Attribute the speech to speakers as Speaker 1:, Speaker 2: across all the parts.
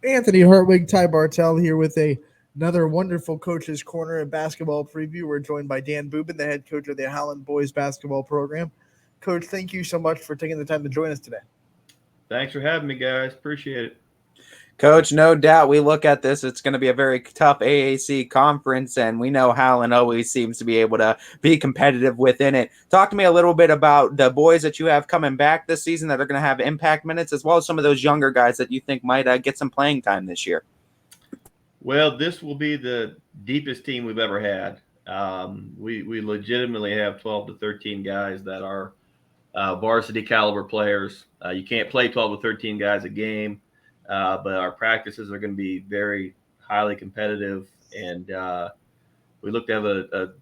Speaker 1: Anthony Hartwig, Ty Bartell here with another wonderful Coach's Corner and basketball preview. We're joined by Dan Bubon, the head coach of the Howland boys basketball program. Coach, thank you so much for taking the time to join us today.
Speaker 2: Thanks for having me, guys. Appreciate it.
Speaker 3: Coach, no doubt we look at this. It's going to be a very tough AAC conference, and we know Howland always seems to be able to be competitive within it. Talk to me a little bit about the boys that you have coming back this season that are going to have impact minutes, as well as some of those younger guys that you think might get some playing time this year.
Speaker 2: Well, this will be the deepest team we've ever had. We legitimately have 12 to 13 guys that are varsity caliber players. You can't play 12 to 13 guys a game, but our practices are going to be very highly competitive, and we look to have a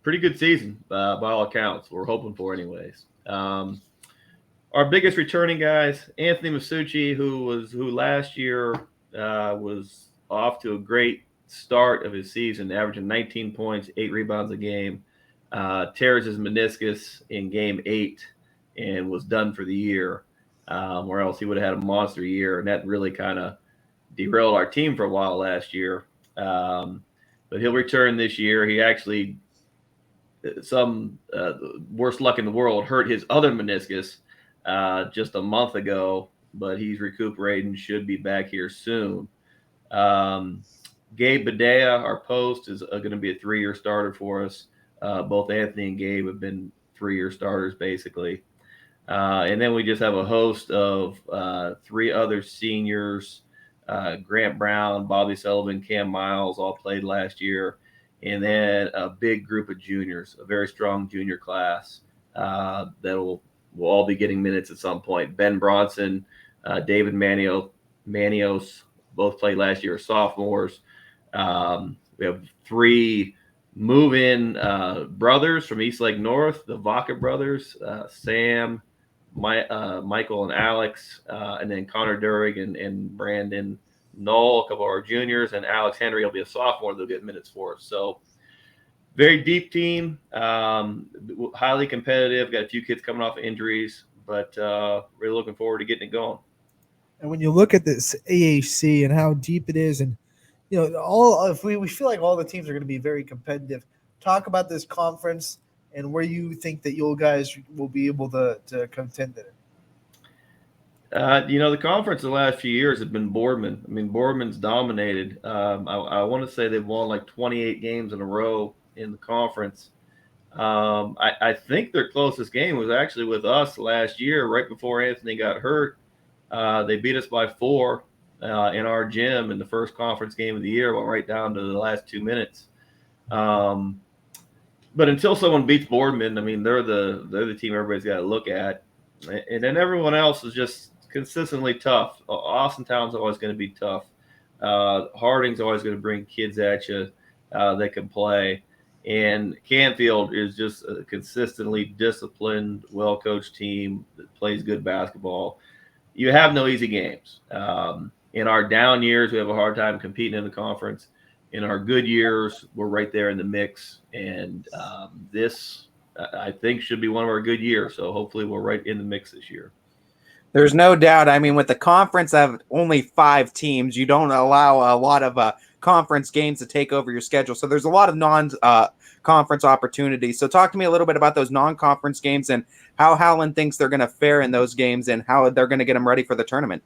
Speaker 2: pretty good season by all accounts. We're hoping for, anyways. Our biggest returning guys, Anthony Masucci, who last year was off to a great start of his season, averaging 19 points, 8 rebounds a game. Tears his meniscus in game 8 and was done for the year, or else he would have had a monster year, and that really kind of derailed our team for a while last year. But he'll return this year. He actually, some worst luck in the world, hurt his other meniscus just a month ago, but he's recuperating, should be back here soon. Gabe Badea, our post, is going to be a 3-year starter for us. Both Anthony and Gabe have been 3-year starters, basically. And then we just have a host of 3 other seniors, Grant Brown, Bobby Sullivan, Cam Miles, all played last year. And then a big group of juniors, a very strong junior class that will all be getting minutes at some point. Ben Bronson, David Manios, both played last year as sophomores. We have 3 move-in brothers from East Lake North, the Vaca brothers, Sam, Michael and Alex, and then Connor Durig and Brandon Knoll, a couple of our juniors, and Alex Henry will be a sophomore. They'll get minutes for us. So very deep team, highly competitive. Got a few kids coming off of injuries, but really looking forward to getting it going.
Speaker 1: And when you look at this AAC and how deep it is, and if we feel like all the teams are going to be very competitive. Talk about this conference and where you think that you guys will be able to contend in it.
Speaker 2: The conference the last few years have been Boardman. I mean, Boardman's dominated. I want to say they've won like 28 games in a row in the conference. I think their closest game was actually with us last year, right before Anthony got hurt. They beat us by 4 in our gym in the first conference game of the year. Went right down to the last 2 minutes. But until someone beats Boardman, I mean, they're the team everybody's got to look at, and then everyone else is just consistently tough. Austintown's always going to be tough. Harding's always going to bring kids at you that can play. And Canfield is just a consistently disciplined, well-coached team that plays good basketball. You have no easy games. In our down years, we have a hard time competing in the conference. In our good years, we're right there in the mix. And this, I think, should be one of our good years. So hopefully we're right in the mix this year.
Speaker 3: There's no doubt. I mean, with the conference of only 5 teams, you don't allow a lot of conference games to take over your schedule. So there's a lot of non-conference opportunities. So talk to me a little bit about those non-conference games and how Howland thinks they're going to fare in those games and how they're going to get them ready for the tournament.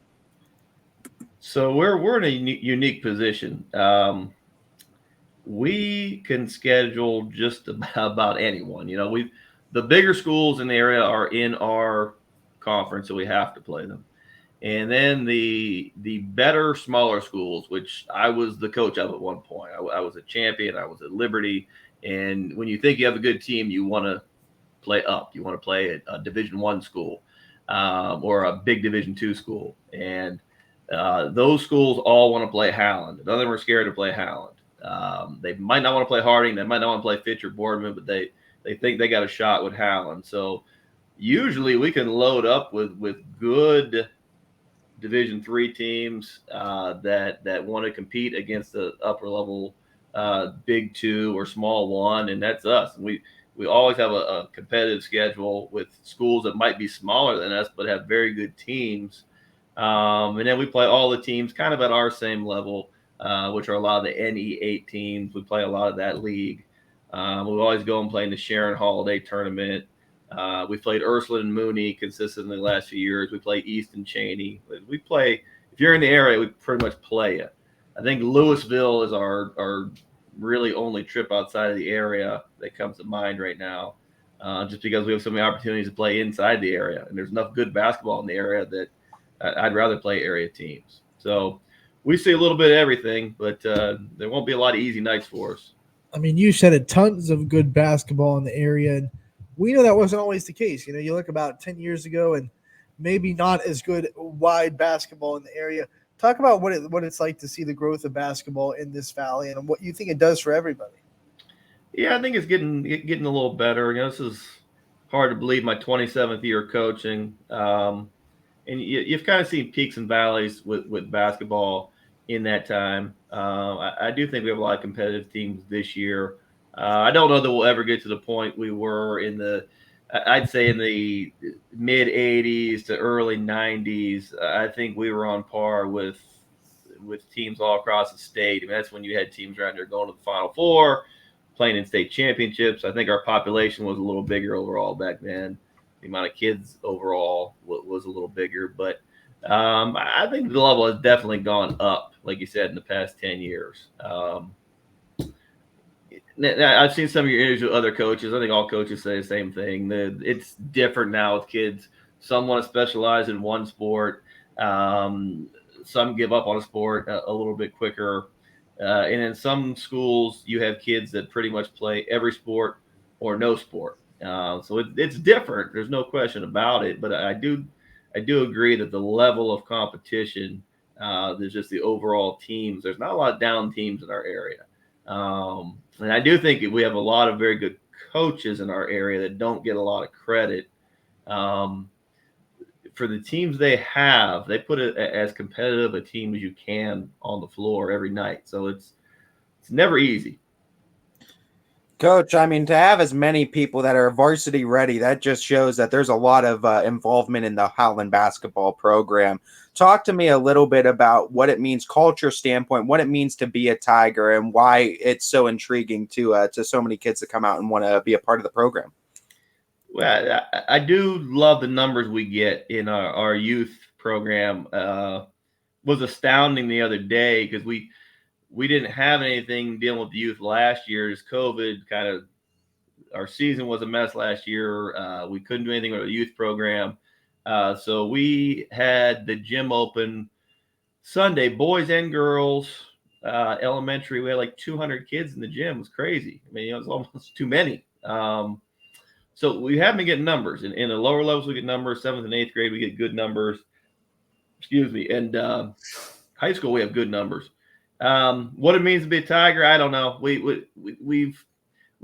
Speaker 2: So we're in a unique position. We can schedule just about anyone. The bigger schools in the area are in our conference, so we have to play them. And then the better, smaller schools, which I was the coach of at one point. I was a champion. I was at Liberty. And when you think you have a good team, you want to play up. You want to play at a Division I school or a big Division II school. And those schools all want to play Howland. None of them are scared to play Howland. They might not want to play Harding. They might not want to play Fitch or Boardman, but they think they got a shot with Howland. So usually we can load up with good Division III teams that want to compete against the upper level Big 2 or Small 1, and that's us. We always have a competitive schedule with schools that might be smaller than us but have very good teams And then we play all the teams kind of at our same level, which are a lot of the NE8 teams. We play a lot of that league. We always go and play in the Sharon Holiday tournament. We played Ursuline and Mooney consistently the last few years. We play East and Cheney. We play, if you're in the area, we pretty much play it. I think Louisville is our really only trip outside of the area that comes to mind right now, just because we have so many opportunities to play inside the area. And there's enough good basketball in the area that I'd rather play area teams. So we see a little bit of everything, but there won't be a lot of easy nights for us.
Speaker 1: I mean, you said it, tons of good basketball in the area, and we know that wasn't always the case. You know, you look about 10 years ago and maybe not as good wide basketball in the area. Talk about what it's like to see the growth of basketball in this valley and what you think it does for everybody.
Speaker 2: Yeah, I think it's getting a little better. You know, this is hard to believe, my 27th year coaching. And you've kind of seen peaks and valleys with basketball in that time. I do think we have a lot of competitive teams this year. I don't know that we'll ever get to the point we were I'd say in the mid 80s to early 90s. I think we were on par with teams all across the state. I mean, that's when you had teams around there going to the Final Four, playing in state championships. I think our population was a little bigger overall back then. The amount of kids overall was a little bigger, but I think the level has definitely gone up, like you said, in the past 10 years. I've seen some of your interviews with other coaches. I think all coaches say the same thing. It's different now with kids. Some want to specialize in one sport. Some give up on a sport a little bit quicker. And in some schools, you have kids that pretty much play every sport or no sport. So it's different. There's no question about it. But I do agree that the level of competition, there's just the overall teams. There's not a lot of down teams in our area. And I do think we have a lot of very good coaches in our area that don't get a lot of credit. For the teams they have, they put it as competitive a team as you can on the floor every night. So it's never easy.
Speaker 3: Coach, I mean, to have as many people that are varsity ready, that just shows that there's a lot of involvement in the Howland basketball program. Talk to me a little bit about what it means, culture standpoint, what it means to be a Tiger, and why it's so intriguing to so many kids that come out and want to be a part of the program.
Speaker 2: Well, I do love the numbers we get in our youth program. Was astounding the other day because we didn't have anything dealing with the youth last year. As COVID kind of, our season was a mess last year. We couldn't do anything with the youth program. So we had the gym open Sunday, boys and girls, elementary. We had like 200 kids in the gym. It was crazy. I mean, it was almost too many. So we have been getting numbers. In the lower levels, we get numbers. 7th and 8th grade, we get good numbers. Excuse me. And high school, we have good numbers. What it means to be a Tiger, I don't know. We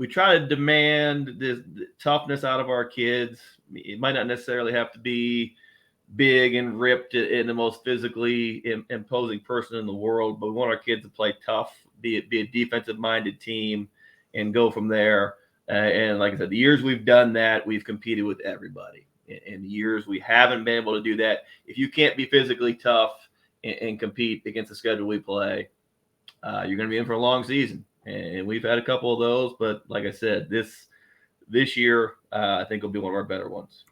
Speaker 2: try to demand the toughness out of our kids. It might not necessarily have to be big and ripped and the most physically imposing person in the world, but we want our kids to play tough, be a defensive-minded team, and go from there. And like I said, the years we've done that, we've competed with everybody. In the years we haven't been able to do that, if you can't be physically tough and compete against the schedule we play, you're going to be in for a long season. And we've had a couple of those, but like I said, this year, I think will be one of our better ones.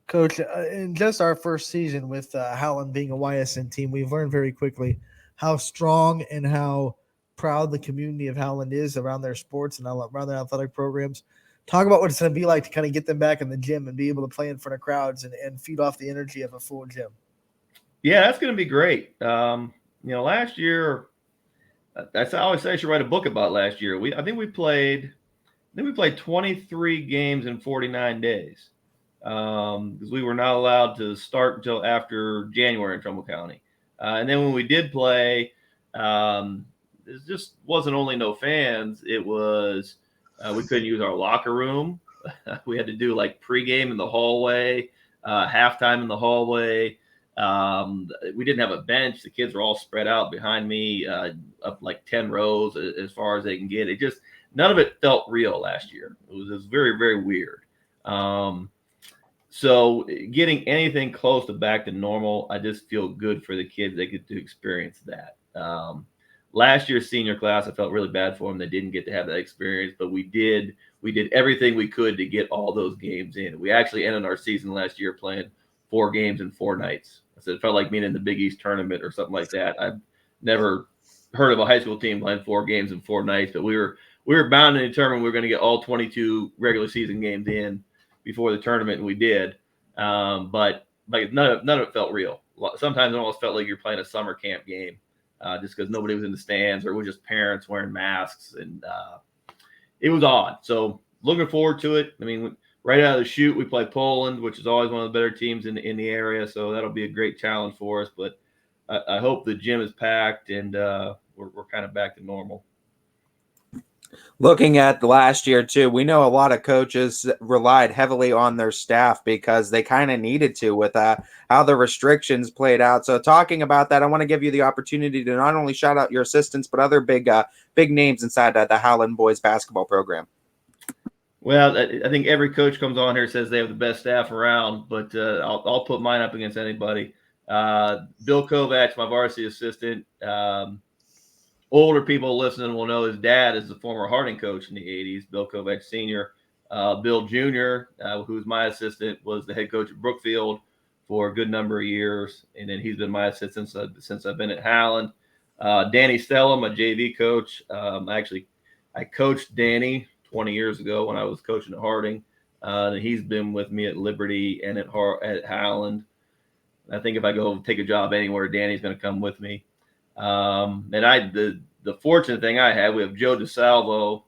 Speaker 1: Coach, in just our first season with Howland being a YSN team, we've learned very quickly how strong and how proud the community of Howland is around their sports and around their athletic programs. Talk about what it's going to be like to kind of get them back in the gym and be able to play in front of crowds and feed off the energy of a full gym.
Speaker 2: Yeah, that's going to be great. Last year, I always say I should write a book about last year. I think we played 23 games in 49 days because we were not allowed to start until after January in Trumbull County. And then when we did play, it just wasn't only no fans. It was we couldn't use our locker room. We had to do like pregame in the hallway, halftime in the hallway. We didn't have a bench. The kids were all spread out behind me, up like 10 rows as far as they can get. It just, none of it felt real last year. It was very, very weird. So getting anything close to back to normal, I just feel good for the kids. They get to experience that. Last year's senior class, I felt really bad for them. They didn't get to have that experience, but we did everything we could to get all those games in. We actually ended our season last year playing 4 games in 4 nights. So it felt like being in the Big East tournament or something like that. I've never heard of a high school team playing 4 games in 4 nights, but we were bound and determined we were going to get all 22 regular season games in before the tournament, and we did. But like none of it felt real. Sometimes it almost felt like you're playing a summer camp game, just because nobody was in the stands, or it was just parents wearing masks, and it was odd. So looking forward to it. I mean, right out of the chute, we play Poland, which is always one of the better teams in the area. So that'll be a great challenge for us. But I hope the gym is packed and we're kind of back to normal.
Speaker 3: Looking at the last year too, we know a lot of coaches relied heavily on their staff because they kind of needed to with how the restrictions played out. So talking about that, I want to give you the opportunity to not only shout out your assistants, but other big names inside the Howland boys basketball program.
Speaker 2: Well, I think every coach comes on here and says they have the best staff around, but I'll put mine up against anybody. Bill Kovacs, my varsity assistant. Older people listening will know his dad is the former Harding coach in the 80s, Bill Kovacs Sr. Bill Jr., who's my assistant, was the head coach at Brookfield for a good number of years, and then he's been my assistant since I've been at Howland. Danny Stella, my JV coach. I coached Danny 20 years ago when I was coaching at Harding, and he's been with me at Liberty and at Howland. I think if I go take a job anywhere, Danny's going to come with me. And the fortunate thing I had, we have Joe DeSalvo,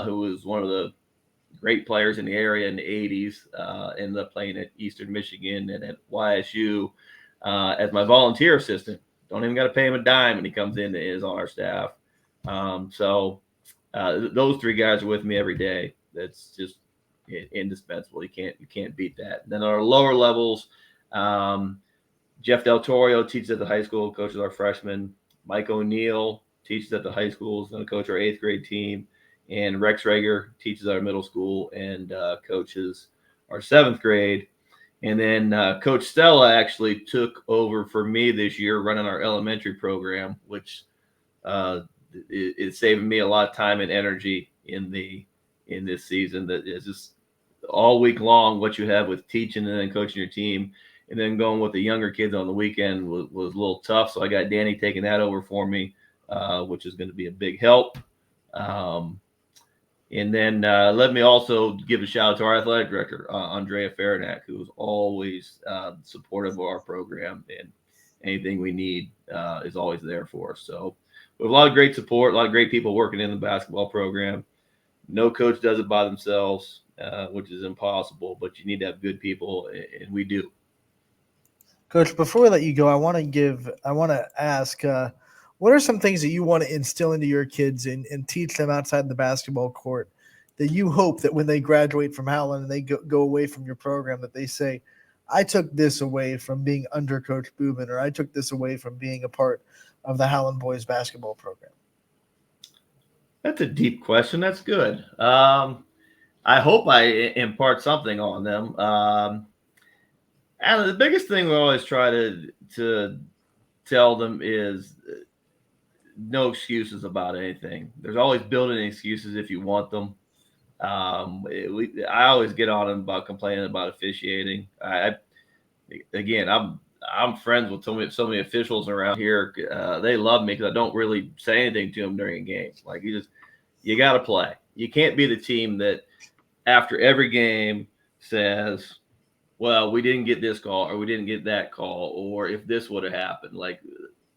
Speaker 2: who was one of the great players in the area in the 80s, ended up playing at Eastern Michigan and at YSU as my volunteer assistant. Don't even got to pay him a dime when he comes in and is on our staff. So those 3 guys are with me every day. That's just indispensable. You can't beat that. Then our lower levels, Jeff Del Torio teaches at the high school, coaches our freshmen. Mike O'Neill teaches at the high school, is going to coach our 8th grade team. And Rex Rager teaches our middle school and coaches our 7th grade. And then Coach Stella actually took over for me this year running our elementary program, which is saving me a lot of time and energy in this season. That is just all week long what you have with teaching and then coaching your team. And then going with the younger kids on the weekend was a little tough. So I got Danny taking that over for me, which is going to be a big help. And then let me also give a shout out to our athletic director, Andrea Farinack, who is always supportive of our program, and anything we need is always there for us. So we have a lot of great support, a lot of great people working in the basketball program. No coach does it by themselves, which is impossible, but you need to have good people, and we do.
Speaker 1: Coach, before we let you go, I want to ask, what are some things that you want to instill into your kids and teach them outside the basketball court that you hope that when they graduate from Howland and they go away from your program, that they say, I took this away from being under Coach Bubon, or I took this away from being a part of the Howland boys basketball program?
Speaker 2: That's a deep question. That's good. I hope I impart something on them. And the biggest thing we always try to tell them is no excuses about anything. There's always building excuses if you want them. I always get on them about complaining about officiating. I'm friends with so many officials around here. They love me because I don't really say anything to them during a game. Like you got to play. You can't be the team that after every game says, well, we didn't get this call or we didn't get that call, or if this would have happened. Like,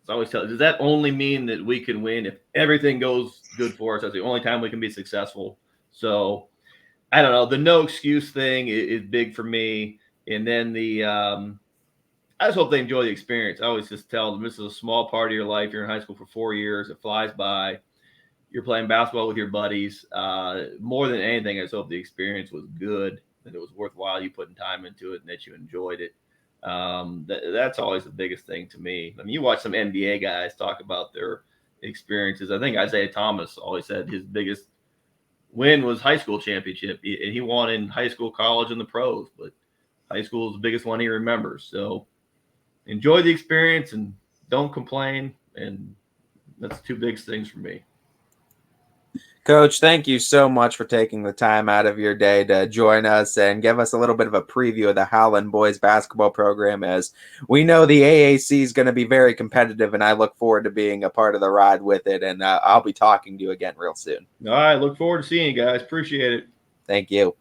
Speaker 2: it's always does that only mean that we can win if everything goes good for us? That's the only time we can be successful. So I don't know. The no excuse thing is big for me. And then I just hope they enjoy the experience. I always just tell them this is a small part of your life. You're in high school for 4 years. It flies by. You're playing basketball with your buddies. More than anything, I just hope the experience was good, that it was worthwhile you putting time into it, and that you enjoyed it. That's always the biggest thing to me. I mean, you watch some NBA guys talk about their experiences. I think Isaiah Thomas always said his biggest win was high school championship, and he won in high school, college, and the pros. But High school is the biggest one he remembers. So enjoy the experience and don't complain. And that's two big things for me.
Speaker 3: Coach, thank you so much for taking the time out of your day to join us and give us a little bit of a preview of the Howland boys basketball program, as we know the AAC is going to be very competitive, and I look forward to being a part of the ride with it, and I'll be talking to you again real soon.
Speaker 2: All right. Look forward to seeing you guys. Appreciate it.
Speaker 3: Thank you.